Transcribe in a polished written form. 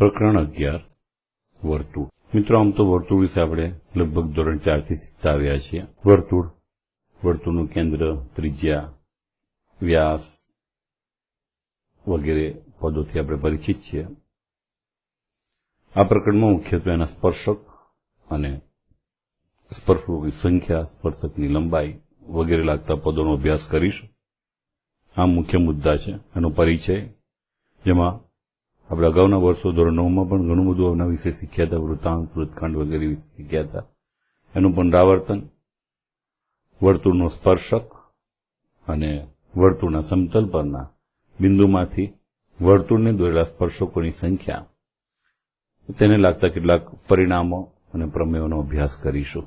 પ્રકરણ 11 વર્તુળ। મિત્રો, આમ તો વર્તુળ વિશે આપણે લગભગ ધોરણ 4 થી શીખતા આવ્યા છીએ। વર્તુળનું કેન્દ્ર, ત્રિજ્યા, વ્યાસ વગેરે પદોથી આપણે પરિચિત છીએ। આ પ્રકરણમાં મુખ્યત્વે એના સ્પર્શક અને સ્પર્શકોની સંખ્યા, સ્પર્શકની લંબાઈ વગેરે લાગતા પદોનો અભ્યાસ કરીશું। આ મુખ્ય મુદ્દા છે, એનો પરિચય, જેમાં આપણે અગાઉના વર્ષો ધોરણ 9માં પણ ઘણું બધું આના વિશે શીખ્યા હતા, વૃત્તાંત, વૃત્તકાંડ વગેરે વિશે શીખ્યા હતા। એનું પુનરાવર્તન, વર્તુળનો સ્પર્શક અને વર્તુળના સમતલ પરના બિંદુમાંથી વર્તુળને દોરેલા સ્પર્શકોની સંખ્યા, તેને લાગતા કેટલાક પરિણામો અને પ્રમેયોનો અભ્યાસ કરીશું।